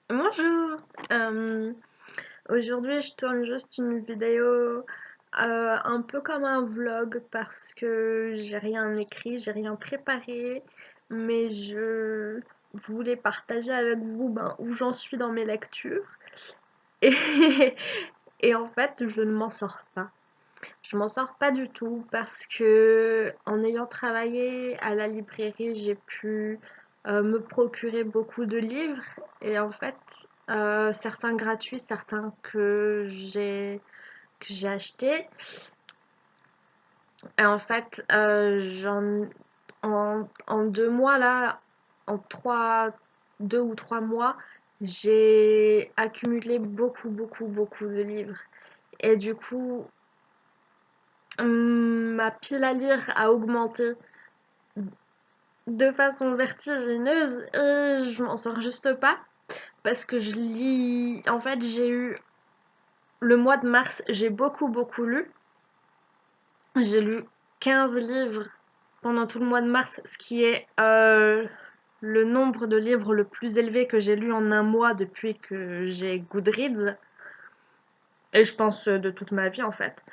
Bonjour. Euh, Aujourd'hui, je tourne juste une vidéo un peu comme un vlog parce que j'ai rien écrit, j'ai rien préparé, mais je voulais partager avec vous où j'en suis dans mes lectures. Et, et en fait, je ne m'en sors pas. Je m'en sors pas du tout parce que en ayant travaillé à la librairie, j'ai pu me procurer beaucoup de livres et en fait, certains gratuits, certains que j'ai achetés. Et en fait, en 2 mois là, en 2 ou 3 mois, j'ai accumulé beaucoup, beaucoup, beaucoup de livres. Et du coup, ma pile à lire a augmenté de façon vertigineuse et je m'en sors juste pas parce que je lis. En fait, j'ai eu le mois de mars, j'ai beaucoup beaucoup lu. J'ai lu 15 livres pendant tout le mois de mars, ce qui est le nombre de livres le plus élevé que j'ai lu en un mois depuis que j'ai Goodreads. Et je pense de toute ma vie en fait.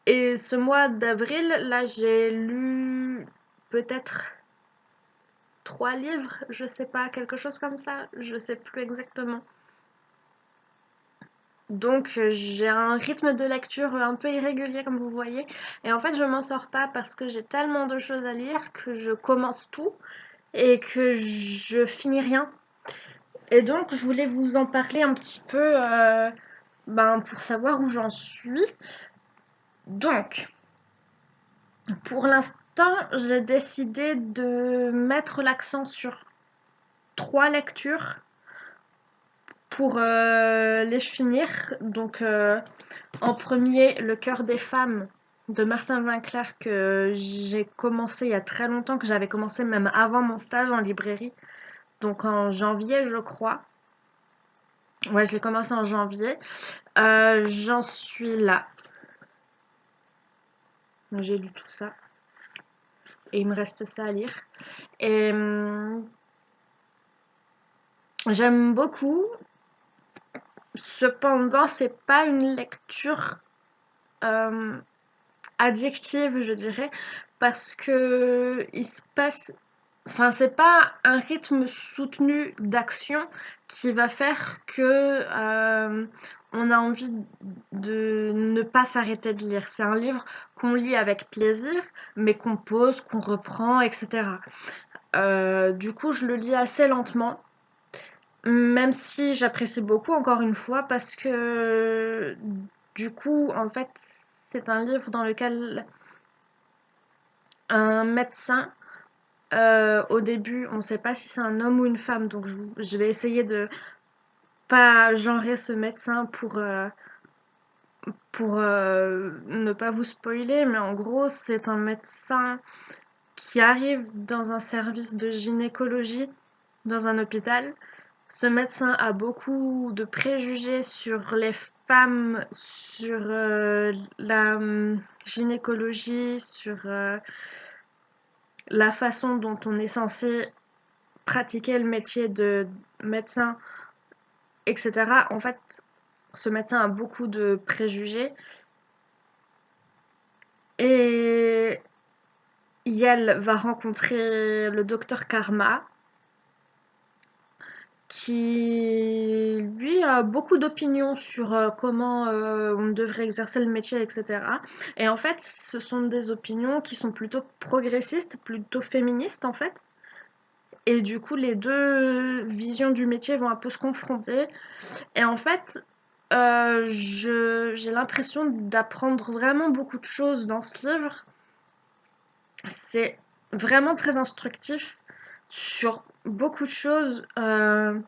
Et ce mois d'avril, là, j'ai lu peut-être 3 livres, je sais pas, quelque chose comme ça, je sais plus exactement. Donc j'ai un rythme de lecture un peu irrégulier comme vous voyez. Et en fait je m'en sors pas parce que j'ai tellement de choses à lire que je commence tout et que je finis rien. Et donc je voulais vous en parler un petit peu pour savoir où j'en suis. Donc pour l'instant j'ai décidé de mettre l'accent sur 3 lectures pour les finir. Donc, en premier, Le cœur des femmes de Martin Winkler que j'ai commencé il y a très longtemps, que j'avais commencé même avant mon stage en librairie, donc en janvier, je crois. Ouais, je l'ai commencé en janvier. J'en suis là. J'ai lu tout ça et il me reste ça à lire. Et j'aime beaucoup. Cependant, c'est pas une lecture euh, addictive, je dirais, parce que il se passe. Enfin, c'est pas un rythme soutenu d'action qui va faire que on a envie de ne pas s'arrêter de lire. C'est un livre qu'on lit avec plaisir, mais qu'on pose, qu'on reprend, etc. Du coup, je le lis assez lentement, même si j'apprécie beaucoup, encore une fois, parce que du coup, en fait, c'est un livre dans lequel un médecin, au début, on ne sait pas si c'est un homme ou une femme, donc je vais essayer de pas genrer ce médecin pour ne pas vous spoiler, mais en gros, c'est un médecin qui arrive dans un service de gynécologie dans un hôpital. Ce médecin a beaucoup de préjugés sur les femmes, sur la gynécologie, sur la façon dont on est censé pratiquer le métier de médecin, etc. En fait, ce médecin a beaucoup de préjugés et Yel va rencontrer le docteur Karma qui lui a beaucoup d'opinions sur comment on devrait exercer le métier, etc. Et en fait, ce sont des opinions qui sont plutôt progressistes, plutôt féministes en fait. Et du coup, les deux visions du métier vont un peu se confronter. Et en fait, j'ai l'impression d'apprendre vraiment beaucoup de choses dans ce livre. C'est vraiment très instructif sur beaucoup de choses. Je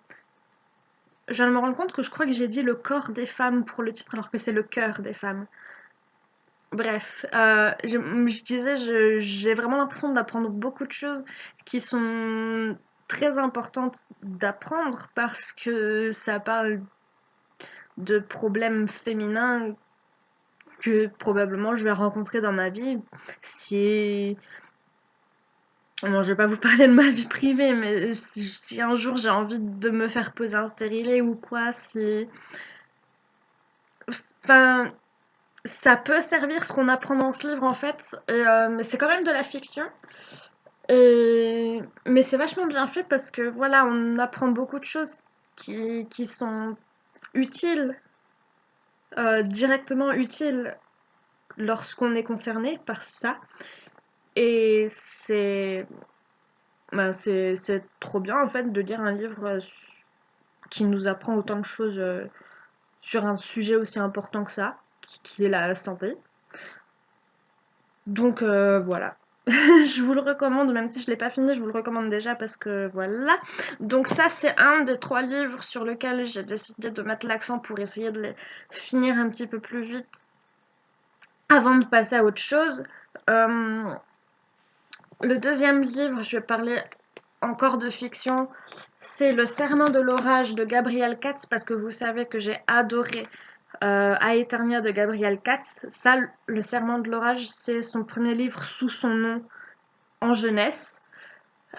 viens de me rendre compte que je crois que j'ai dit le corps des femmes pour le titre alors que c'est le cœur des femmes. Bref, je disais, j'ai vraiment l'impression d'apprendre beaucoup de choses qui sont très importantes d'apprendre parce que ça parle de problèmes féminins que probablement je vais rencontrer dans ma vie si Bon, je vais pas vous parler de ma vie privée, mais si un jour j'ai envie de me faire poser un stérilet ou quoi, si... Enfin, ça peut servir ce qu'on apprend dans ce livre en fait, mais c'est quand même de la fiction. Mais c'est vachement bien fait parce que voilà, on apprend beaucoup de choses qui sont utiles, directement utiles lorsqu'on est concerné par ça. Et c'est trop bien en fait de lire un livre qui nous apprend autant de choses sur un sujet aussi important que ça, qui est la santé. Donc voilà. Je vous le recommande, même si je ne l'ai pas fini, je vous le recommande déjà parce que voilà. Donc ça, c'est un des 3 livres sur lesquels j'ai décidé de mettre l'accent pour essayer de les finir un petit peu plus vite avant de passer à autre chose. Euh, le deuxième livre, je vais parler encore de fiction, c'est Le Serment de l'orage de Gabriel Katz, parce que vous savez que j'ai adoré Aeternia de Gabriel Katz. Ça, Le Serment de l'orage, c'est son premier livre sous son nom en jeunesse.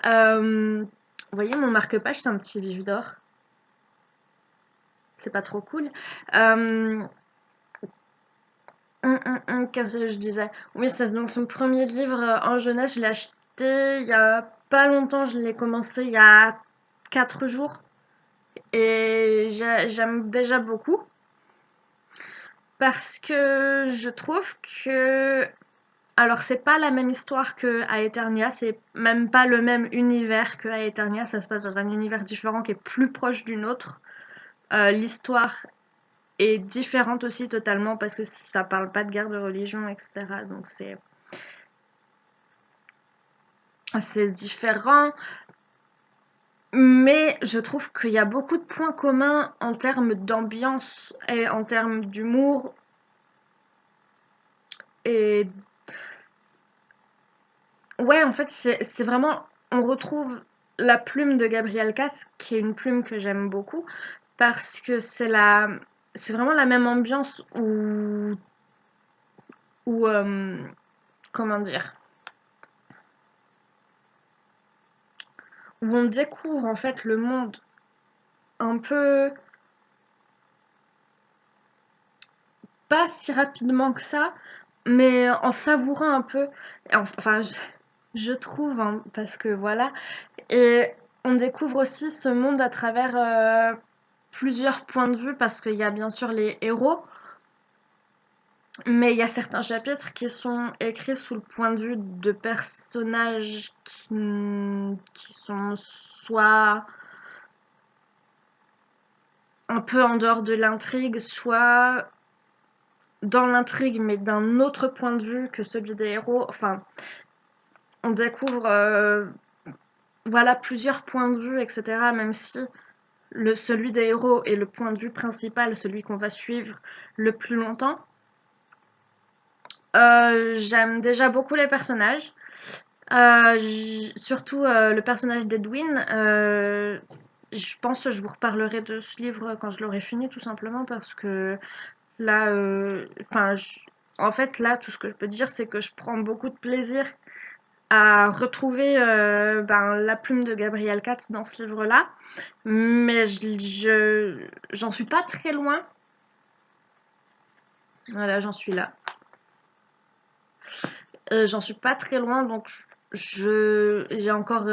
Vous voyez, mon marque-page, c'est un petit vif d'or. C'est pas trop cool. Qu'est-ce que je disais? Oui, c'est donc son premier livre en jeunesse. Je l'ai acheté il y a pas longtemps. Je l'ai commencé il y a 4 jours. Et j'aime déjà beaucoup. Parce que je trouve que... Alors, c'est pas la même histoire que Aeternia, c'est même pas le même univers que Aeternia, ça se passe dans un univers différent qui est plus proche du nôtre. L'histoire est différente aussi totalement parce que ça parle pas de guerre de religion, etc. Donc c'est différent. Mais je trouve qu'il y a beaucoup de points communs en termes d'ambiance et en termes d'humour. Et ouais, en fait, c'est vraiment... On retrouve la plume de Gabriel Katz, qui est une plume que j'aime beaucoup, parce que c'est vraiment la même ambiance où comment dire, où on découvre en fait le monde un peu, pas si rapidement que ça, mais en savourant un peu. Enfin, je trouve, hein, parce que voilà. Et on découvre aussi ce monde à travers plusieurs points de vue, parce qu'il y a bien sûr les héros, mais il y a certains chapitres qui sont écrits sous le point de vue de personnages qui sont soit un peu en dehors de l'intrigue, soit dans l'intrigue, mais d'un autre point de vue que celui des héros. Enfin, on découvre voilà, plusieurs points de vue, etc. Même si celui des héros est le point de vue principal, celui qu'on va suivre le plus longtemps. J'aime déjà beaucoup les personnages. Surtout le personnage d'Edwin. Je pense que je vous reparlerai de ce livre quand je l'aurai fini, tout simplement, parce que là, en fait, là, tout ce que je peux dire, c'est que je prends beaucoup de plaisir à retrouver la plume de Gabriel Katz dans ce livre-là, mais j'en suis pas très loin. Voilà, j'en suis là. J'en suis pas très loin, donc j'ai encore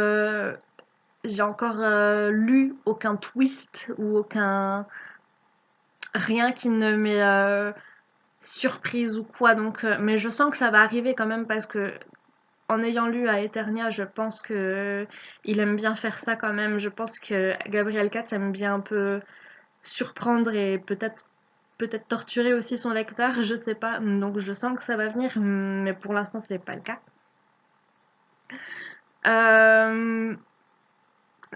lu aucun twist ou aucun rien qui ne m'ait surprise ou quoi. Donc, mais je sens que ça va arriver quand même parce que en ayant lu à Eternia, je pense que il aime bien faire ça quand même. Je pense que Gabriel Katz aime bien un peu surprendre et peut-être torturer aussi son lecteur, je sais pas. Donc je sens que ça va venir, mais pour l'instant c'est pas le cas. Euh,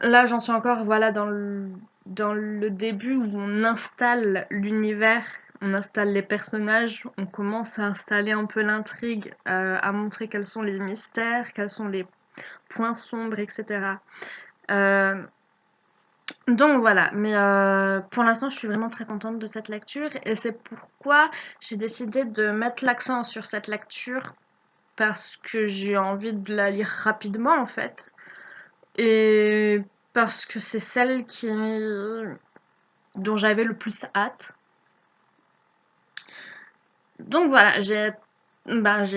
Là j'en suis encore voilà dans le début où on installe l'univers, on installe les personnages, on commence à installer un peu l'intrigue, à montrer quels sont les mystères, quels sont les points sombres, etc. Euh, donc voilà, mais pour l'instant je suis vraiment très contente de cette lecture et c'est pourquoi j'ai décidé de mettre l'accent sur cette lecture parce que j'ai envie de la lire rapidement en fait. Et parce que c'est celle dont j'avais le plus hâte. Donc voilà, j'ai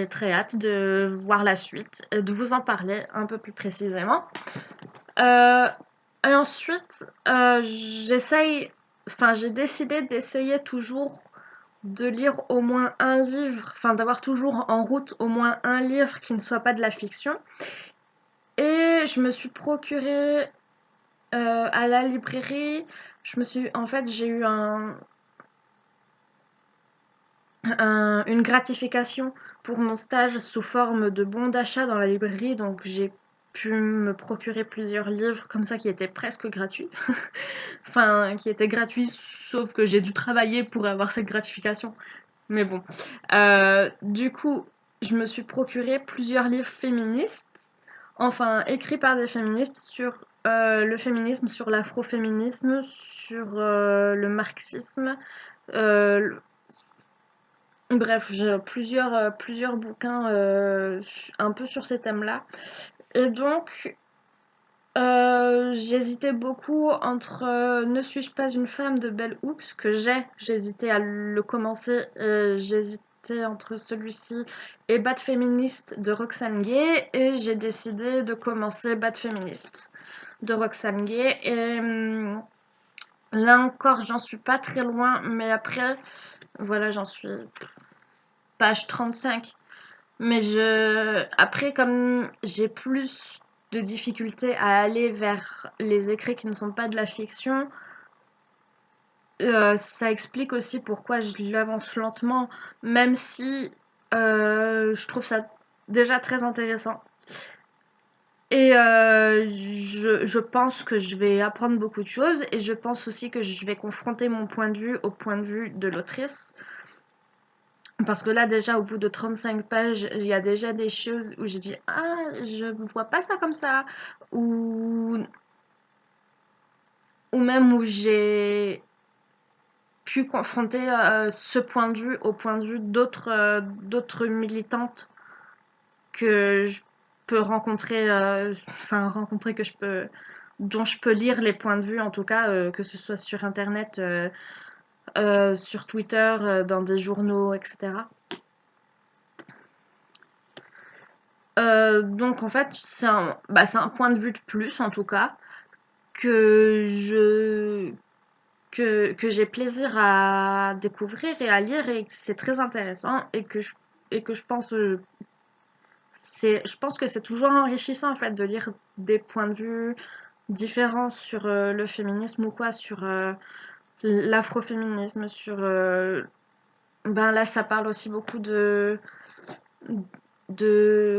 très hâte de voir la suite et de vous en parler un peu plus précisément. Euh, et ensuite, j'ai décidé d'essayer toujours de lire au moins un livre, enfin d'avoir toujours en route au moins un livre qui ne soit pas de la fiction. Et je me suis procuré à la librairie, en fait, j'ai eu une gratification pour mon stage sous forme de bon d'achat dans la librairie, donc j'ai pu me procurer plusieurs livres comme ça qui étaient presque gratuits. Enfin, qui étaient gratuits, sauf que j'ai dû travailler pour avoir cette gratification. Mais bon. Du coup, je me suis procuré plusieurs livres féministes, enfin écrits par des féministes sur le féminisme, sur l'afroféminisme, sur le marxisme. euh, Bref, j'ai plusieurs bouquins un peu sur ces thèmes-là. Et donc, j'hésitais beaucoup entre Ne suis-je pas une femme de Bell Hooks, que j'hésitais à le commencer, j'hésitais entre celui-ci et Bad Féministe de Roxane Gay, et j'ai décidé de commencer Bad Féministe de Roxane Gay. Et là encore, j'en suis pas très loin, mais après, voilà, j'en suis page 35. Mais après, comme j'ai plus de difficultés à aller vers les écrits qui ne sont pas de la fiction, ça explique aussi pourquoi je l'avance lentement, même si je trouve ça déjà très intéressant. Et je pense que je vais apprendre beaucoup de choses, et je pense aussi que je vais confronter mon point de vue au point de vue de l'autrice. Parce que là, déjà, au bout de 35 pages, il y a déjà des choses où j'ai dit ah, je ne vois pas ça comme ça. Ou, ou même où j'ai pu confronter ce point de vue au point de vue d'autres militantes que je peux rencontrer, dont je peux lire les points de vue, en tout cas, que ce soit sur Internet, sur Twitter, dans des journaux, etc. Donc en fait, c'est un point de vue de plus en tout cas que que j'ai plaisir à découvrir et à lire, et que c'est très intéressant, et que je pense que c'est toujours enrichissant en fait de lire des points de vue différents sur le féminisme ou quoi, sur l'afroféminisme, sur ben là ça parle aussi beaucoup de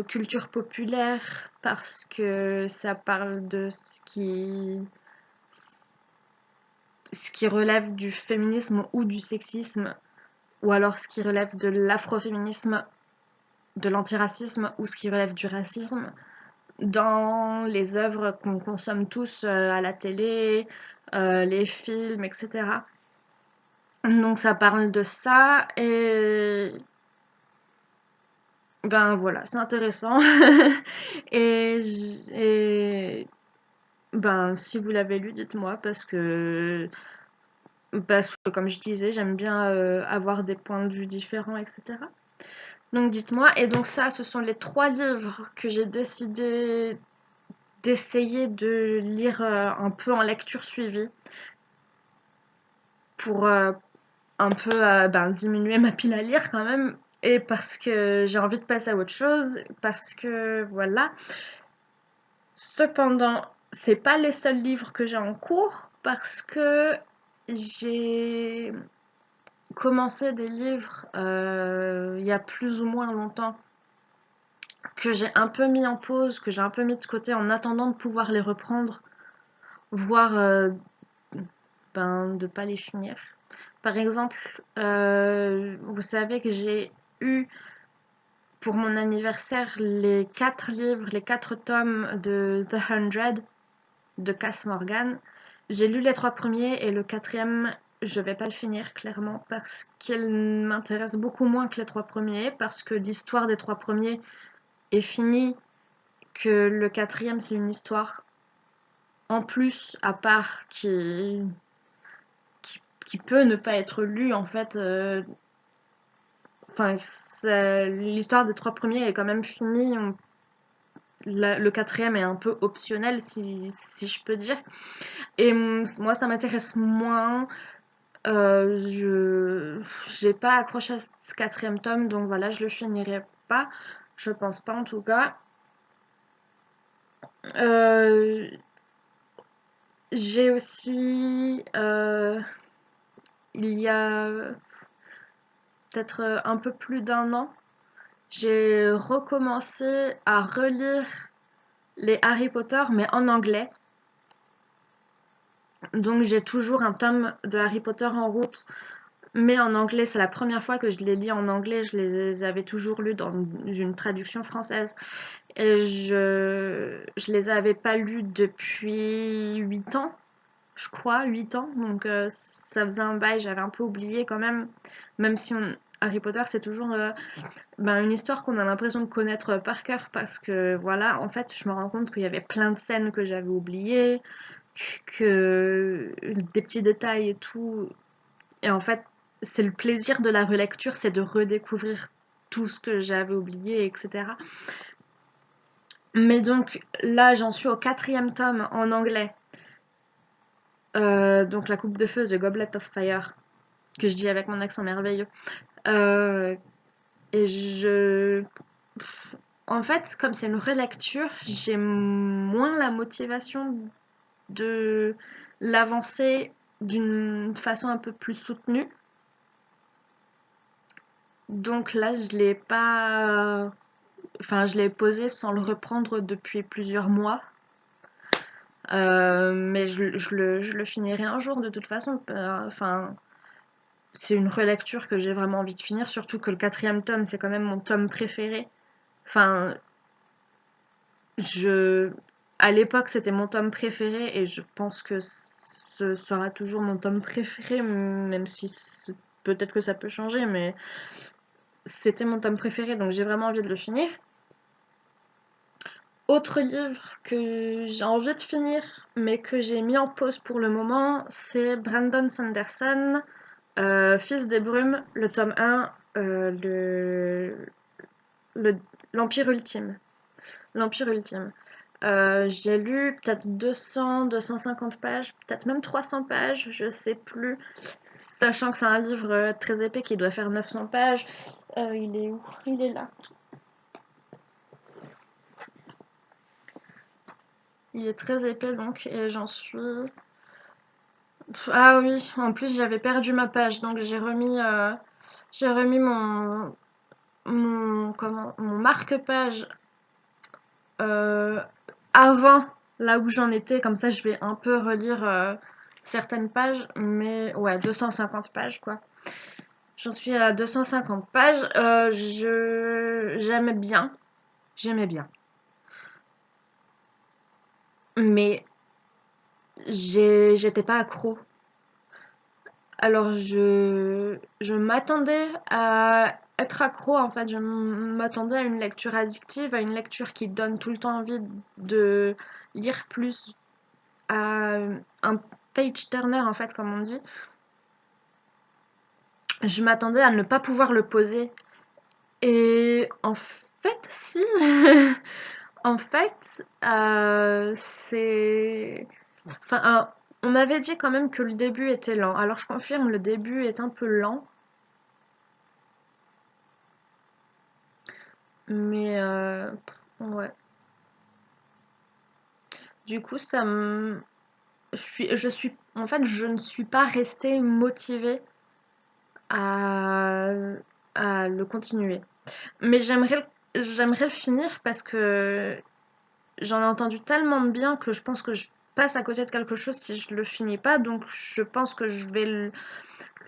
culture populaire, parce que ça parle de ce qui relève du féminisme ou du sexisme, ou alors ce qui relève de l'afroféminisme, de l'antiracisme, ou ce qui relève du racisme, dans les œuvres qu'on consomme tous à la télé, les films, etc. Donc ça parle de ça, et ben voilà, c'est intéressant. et, et ben si vous l'avez lu, dites-moi, parce que comme je disais, j'aime bien avoir des points de vue différents, etc. Donc dites-moi. Et donc ça, ce sont les 3 livres que j'ai décidé d'essayer de lire un peu en lecture suivie, pour un peu diminuer ma pile à lire quand même, et parce que j'ai envie de passer à autre chose, parce que voilà. Cependant, c'est pas les seuls livres que j'ai en cours, parce que j'ai commencé des livres il y a plus ou moins longtemps, que j'ai un peu mis en pause, que j'ai un peu mis de côté en attendant de pouvoir les reprendre, voire de pas les finir. Par exemple, vous savez que j'ai eu pour mon anniversaire les 4 livres, les 4 tomes de The 100 de Cass Morgan. J'ai lu les 3 premiers, et le 4e, je vais pas le finir clairement, parce qu'il m'intéresse beaucoup moins que les 3 premiers, parce que l'histoire des 3 premiers est fini, que le quatrième c'est une histoire en plus à part qui peut ne pas être lue en fait. Enfin, l'histoire des trois premiers est quand même finie. Le quatrième est un peu optionnel si je peux dire. Et moi ça m'intéresse moins. Je j'ai pas accroché à ce quatrième tome, donc voilà, je le finirai pas. Je pense pas en tout cas. Euh, j'ai aussi, il y a peut-être un peu plus d'un an, j'ai recommencé à relire les Harry Potter, mais en anglais. Donc j'ai toujours un tome de Harry Potter en route, mais en anglais. C'est la première fois que je les lis en anglais. Je les avais toujours lus dans une traduction française. Et je les avais pas lus depuis 8 ans, je crois, 8 ans. Donc ça faisait un bail, j'avais un peu oublié quand même. Même si Harry Potter, c'est toujours une histoire qu'on a l'impression de connaître par cœur. Parce que voilà, en fait, je me rends compte qu'il y avait plein de scènes que j'avais oubliées, que des petits détails et tout. Et en fait, c'est le plaisir de la relecture, c'est de redécouvrir tout ce que j'avais oublié, etc. Mais donc là, j'en suis au quatrième tome en anglais. Donc La Coupe de Feu, The Goblet of Fire, que je dis avec mon accent merveilleux. Euh, et En fait, comme c'est une relecture, j'ai moins la motivation de l'avancer d'une façon un peu plus soutenue. Donc là, je l'ai pas... Enfin, je l'ai posé sans le reprendre depuis plusieurs mois. Mais je le finirai un jour de toute façon. Enfin, c'est une relecture que j'ai vraiment envie de finir, surtout que le quatrième tome, c'est quand même mon tome préféré. Enfin, je... À l'époque, c'était mon tome préféré et je pense que ce sera toujours mon tome préféré, même si peut-être que ça peut changer, mais c'était mon tome préféré, donc j'ai vraiment envie de le finir. Autre livre que j'ai envie de finir, mais que j'ai mis en pause pour le moment, c'est Brandon Sanderson, Fils des Brumes, le tome 1, le- l'Empire Ultime. L'Empire Ultime. J'ai lu peut-être 200, 250 pages, peut-être même 300 pages, je sais plus. Sachant que c'est un livre très épais qui doit faire 900 pages. Il est où? Il est là. Il est très épais donc, et j'en suis. Ah oui, en plus j'avais perdu ma page, donc j'ai remis mon marque-page euh, avant là où j'en étais, comme ça je vais un peu relire certaines pages, mais ouais, 250 pages quoi. J'en suis à 250 pages. J'aimais bien, mais j'étais pas accro. Alors je m'attendais à être accro en fait, je m'attendais à une lecture addictive, à une lecture qui donne tout le temps envie de lire plus, à un page turner en fait comme on dit. Je m'attendais à ne pas pouvoir le poser et en fait si. En fait, c'est enfin, on m'avait dit quand même que le début était lent. Alors je confirme, le début est un peu lent, mais ouais. Du coup, en fait, je ne suis pas restée motivée à, à le continuer. Mais j'aimerais le finir parce que j'en ai entendu tellement de bien que je pense que je passe à côté de quelque chose si je le finis pas. Donc, je pense que je vais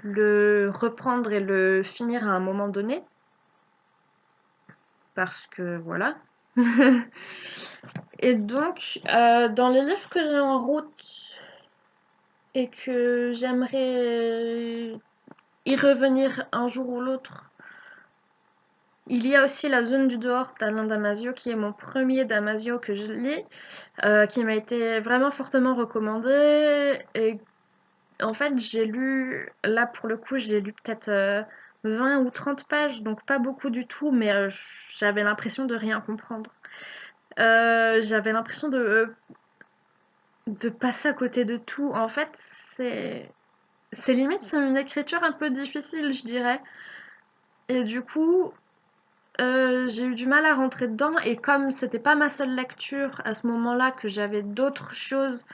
le reprendre et le finir à un moment donné. Parce que voilà. Et donc, dans les livres que j'ai en route et que j'aimerais y revenir un jour ou l'autre, Il y a aussi La Zone du dehors d'Alain Damasio, qui est mon premier Damasio que je lis, qui m'a été vraiment fortement recommandé. Et en fait, j'ai lu, là pour le coup, j'ai lu peut-être 20 ou 30 pages, donc pas beaucoup du tout, mais j'avais l'impression de rien comprendre. J'avais l'impression de passer à côté de tout. En fait, c'est limite c'est une écriture un peu difficile, je dirais. Et du coup, j'ai eu du mal à rentrer dedans. Et comme c'était pas ma seule lecture à ce moment-là, que j'avais d'autres choses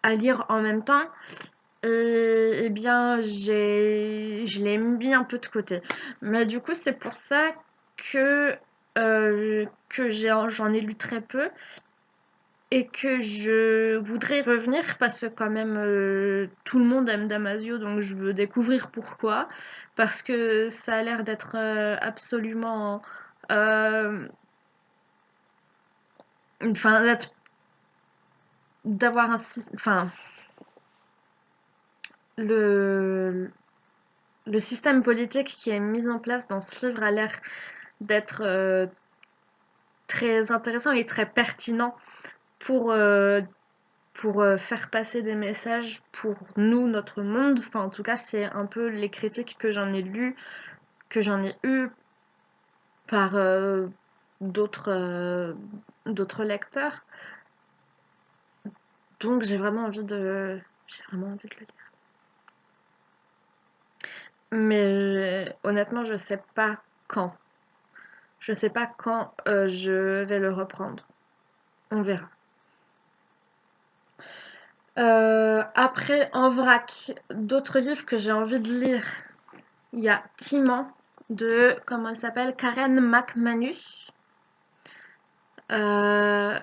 à lire en même temps, et bien, je l'ai mis un peu de côté. Mais du coup, c'est pour ça que j'en ai lu très peu et que je voudrais y revenir parce que quand même tout le monde aime Damasio, donc je veux découvrir pourquoi. Parce que ça a l'air d'être absolument... euh, Enfin, d'avoir un... Enfin, le, le système politique qui est mis en place dans ce livre a l'air d'être très intéressant et très pertinent pour, euh, pour faire passer des messages pour nous, notre monde. Enfin, en tout cas, c'est un peu les critiques que j'en ai lues, que j'en ai eues par d'autres d'autres lecteurs. Donc, j'ai vraiment envie de le lire. Mais honnêtement, je sais pas quand. Je sais pas quand je vais le reprendre. On verra. Après, en vrac, d'autres livres que j'ai envie de lire. Il y a Timan de, comment elle s'appelle? Karen McManus. Euh,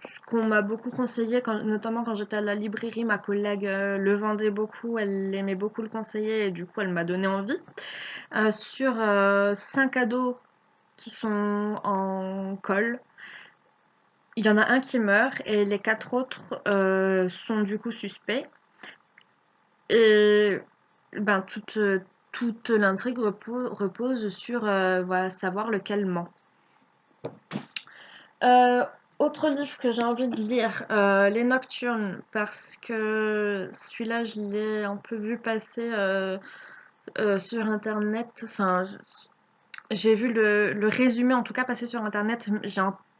Ce qu'on m'a beaucoup conseillé, notamment quand j'étais à la librairie, ma collègue le vendait beaucoup, elle aimait beaucoup le conseiller et du coup elle m'a donné envie. Sur 5 ados qui sont en colle, il y en a un qui meurt et les 4 autres sont du coup suspects. Et ben, toute l'intrigue repose sur voilà, savoir lequel ment. Euh, Autre livre que j'ai envie de lire, Les Nocturnes, parce que celui-là, je l'ai un peu vu passer sur Internet. Enfin, j'ai vu le résumé, en tout cas, passer sur Internet.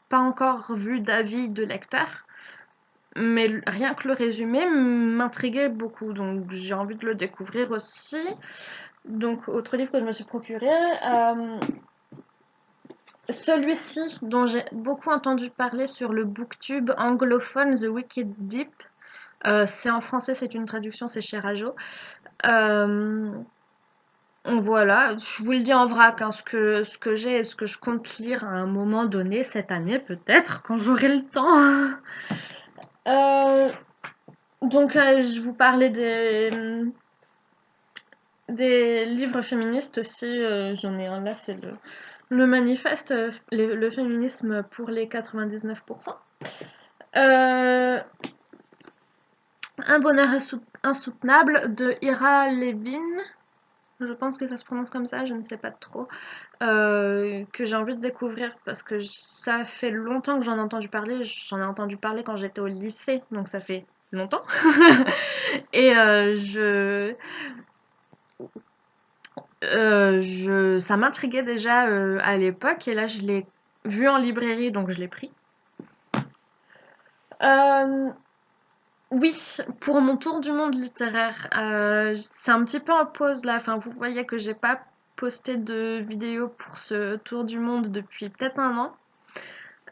Pas encore vu d'avis de lecteur, mais rien que le résumé m'intriguait beaucoup, donc j'ai envie de le découvrir aussi. Donc, autre livre que je me suis procuré, celui-ci, dont j'ai beaucoup entendu parler sur le booktube anglophone The Wicked Deep. C'est en français, c'est une traduction, c'est chez Rajo. Euh, voilà, je vous le dis en vrac, hein, ce que j'ai et ce que je compte lire à un moment donné, cette année peut-être, quand j'aurai le temps. Euh, je vous parlais des livres féministes aussi. J'en ai un là, c'est le manifeste, le féminisme pour les 99%. Euh, Un bonheur insoutenable de Ira Levin. Je pense que ça se prononce comme ça, je ne sais pas trop. Que j'ai envie de découvrir parce que ça fait longtemps que j'en ai entendu parler. J'en ai entendu parler quand j'étais au lycée, donc ça fait longtemps. Et ça m'intriguait déjà à l'époque, et là je l'ai vu en librairie, donc je l'ai pris. Euh, oui, pour mon tour du monde littéraire, c'est un petit peu en pause là. Enfin, vous voyez que j'ai pas posté de vidéo pour ce tour du monde depuis peut-être un an.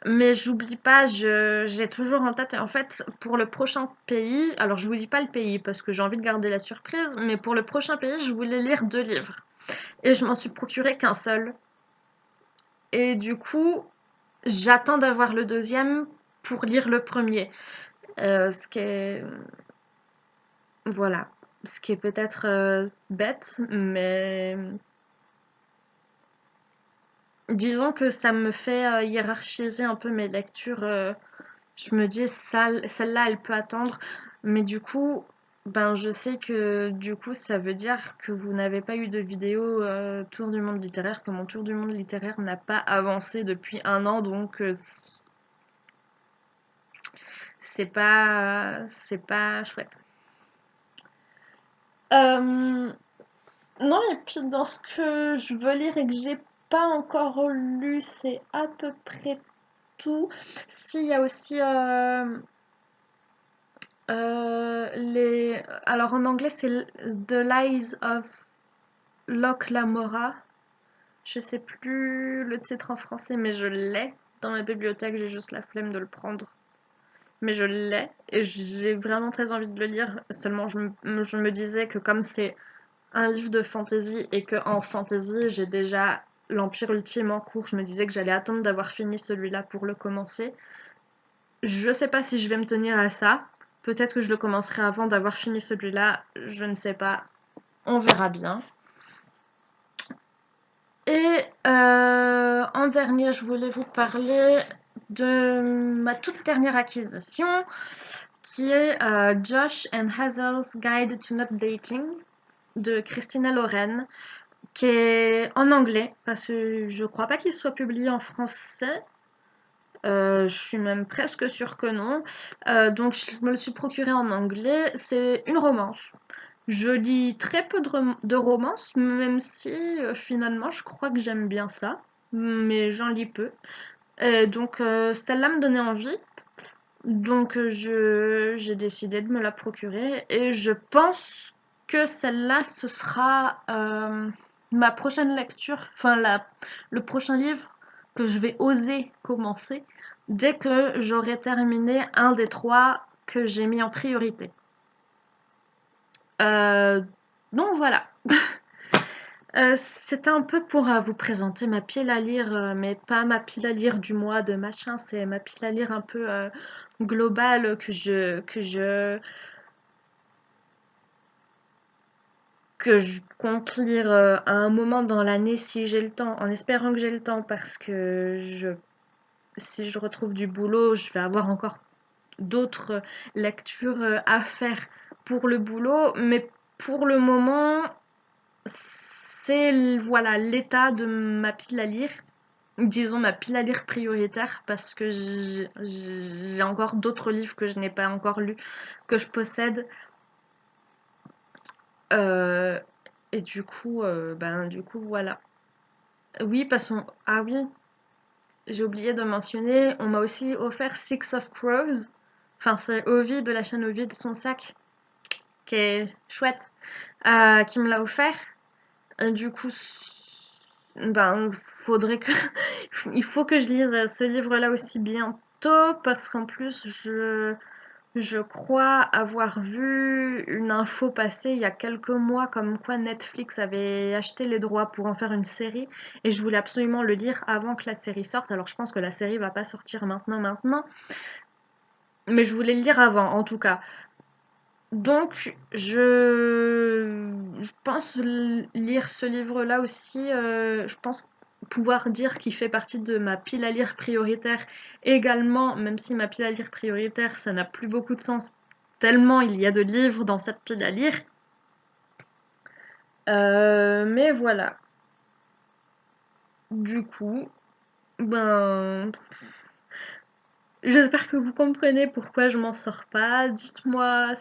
Mais j'oublie pas, j'ai toujours en tête. En fait, pour le prochain pays, alors je vous dis pas le pays parce que j'ai envie de garder la surprise, mais pour le prochain pays, je voulais lire 2 livres. Et je m'en suis procuré qu'un seul. Et du coup, j'attends d'avoir le deuxième pour lire le premier. Ce qui est Voilà, ce qui est peut-être bête, mais disons que ça me fait hiérarchiser un peu mes lectures. Je me dis, celle-là, elle peut attendre, mais du coup, ben je sais que du coup ça veut dire que vous n'avez pas eu de vidéo tour du monde littéraire, que mon tour du monde littéraire n'a pas avancé depuis un an, donc c'est pas chouette. Euh, non, et puis dans ce que je veux lire et que j'ai pas encore lu, c'est à peu près tout. S'il y a aussi alors en anglais c'est The Lies of Locke Lamora. Je sais plus le titre en français, mais je l'ai dans ma bibliothèque, j'ai juste la flemme de le prendre. Mais je l'ai et j'ai vraiment très envie de le lire. Seulement, je me disais que comme c'est un livre de fantasy et que en fantasy, j'ai déjà l'Empire Ultime en cours, je me disais que j'allais attendre d'avoir fini celui-là pour le commencer. Je sais pas si je vais me tenir à ça. Peut-être que je le commencerai avant d'avoir fini celui-là. Je ne sais pas. On verra bien. Et en dernier, je voulais vous parler de ma toute dernière acquisition, qui est Josh and Hazel's Guide to Not Dating de Christina Loren, qui est en anglais, parce que je crois pas qu'il soit publié en français. Je suis même presque sûre que non. Donc je me le suis procuré en anglais. C'est une romance. Je lis très peu de romances, même si finalement je crois que j'aime bien ça, mais j'en lis peu. Donc celle-là me donnait envie, donc j'ai décidé de me la procurer et je pense que celle-là ce sera ma prochaine lecture, enfin le prochain livre que je vais oser commencer dès que j'aurai terminé un des trois que j'ai mis en priorité. Euh, donc voilà. C'était un peu pour vous présenter ma pile à lire, mais pas ma pile à lire du mois de machin, c'est ma pile à lire un peu globale que je compte lire à un moment dans l'année si j'ai le temps, en espérant que j'ai le temps parce que si je retrouve du boulot, je vais avoir encore d'autres lectures à faire pour le boulot, mais pour le moment, c'est voilà l'état de ma pile à lire. Disons ma pile à lire prioritaire parce que j'ai encore d'autres livres que je n'ai pas encore lus, que je possède. Euh, et du coup, voilà. Oui, passons. Ah oui, j'ai oublié de mentionner, on m'a aussi offert Six of Crows. Enfin, c'est Ovid de la chaîne Ovid, son sac, qui est chouette, qui me l'a offert. Et du coup, faudrait que il faut que je lise ce livre-là aussi bientôt parce qu'en plus je crois avoir vu une info passer il y a quelques mois comme quoi Netflix avait acheté les droits pour en faire une série et je voulais absolument le lire avant que la série sorte. Alors je pense que la série va pas sortir maintenant, mais je voulais le lire avant en tout cas. Donc, je pense lire ce livre-là aussi. Je pense pouvoir dire qu'il fait partie de ma pile à lire prioritaire également, même si ma pile à lire prioritaire, ça n'a plus beaucoup de sens, tellement il y a de livres dans cette pile à lire. Mais voilà. Du coup, ben, j'espère que vous comprenez pourquoi je m'en sors pas. Dites-moi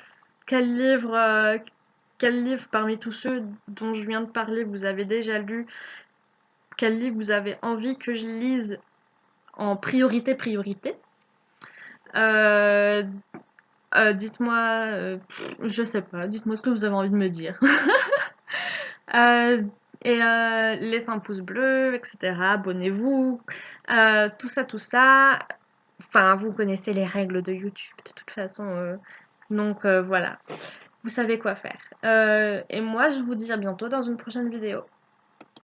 quel livre parmi tous ceux dont je viens de parler vous avez déjà lu, quel livre vous avez envie que je lise en priorité. Euh, dites-moi, je sais pas, dites-moi ce que vous avez envie de me dire. Euh, et laissez un pouce bleu, etc. Abonnez-vous, tout ça. Enfin, vous connaissez les règles de YouTube de toute façon. Donc voilà, vous savez quoi faire. Et moi, je vous dis à bientôt dans une prochaine vidéo.